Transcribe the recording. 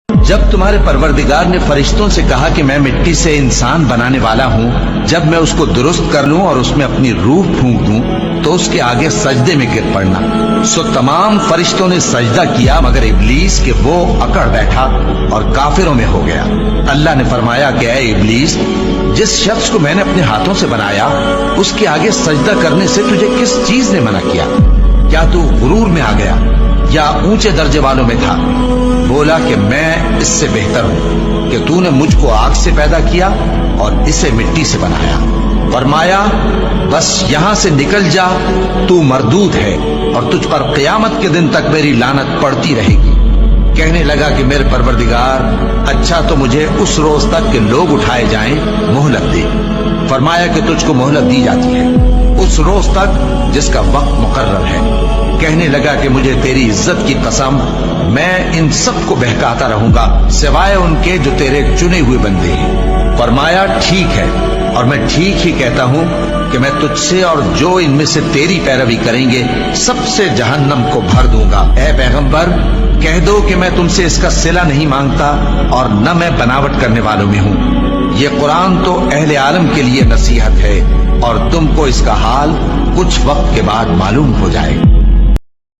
جب تمہارے پروردگار نے فرشتوں سے کہا کہ میں مٹی سے انسان بنانے والا ہوں، جب میں اس کو درست کر لوں اور اس میں اپنی روح پھونک دوں تو اس کے آگے سجدے میں گر پڑنا، سو تمام فرشتوں نے سجدہ کیا مگر ابلیس کہ وہ اکڑ بیٹھا اور کافروں میں ہو گیا۔ اللہ نے فرمایا کہ اے ابلیس، جس شخص کو میں نے اپنے ہاتھوں سے بنایا اس کے آگے سجدہ کرنے سے تجھے کس چیز نے منع کیا؟ کیا تو غرور میں آ گیا یا اونچے درجے والوں میں تھا؟ بولا کہ میں اس سے بہتر ہوں کہ تو نے مجھ کو آگ سے پیدا کیا اور اسے مٹی سے بنایا۔ فرمایا بس یہاں سے نکل جا، تو مردود ہے اور تجھ پر قیامت کے دن تک میری لعنت پڑتی رہے گی۔ کہنے لگا کہ میرے پروردگار، اچھا تو مجھے اس روز تک کہ لوگ اٹھائے جائیں مہلت دے۔ فرمایا کہ تجھ کو مہلت دی جاتی ہے اس روز تک جس کا وقت مقرر ہے۔ کہنے لگا کہ مجھے تیری عزت کی قسم، میں ان سب کو بہکاتا رہوں گا سوائے ان کے جو تیرے چنے ہوئے بندے ہیں۔ فرمایا ٹھیک ہے، اور میں ٹھیک ہی کہتا ہوں کہ میں تجھ سے اور جو ان میں سے تیری پیروی کریں گے سب سے جہنم کو بھر دوں گا۔ اے پیغمبر، کہہ دو کہ میں تم سے اس کا صلہ نہیں مانگتا اور نہ میں بناوٹ کرنے والوں میں ہوں۔ یہ قرآن تو اہل عالم کے لیے نصیحت ہے اور تم کو اس کا حال کچھ وقت کے بعد معلوم ہو جائے۔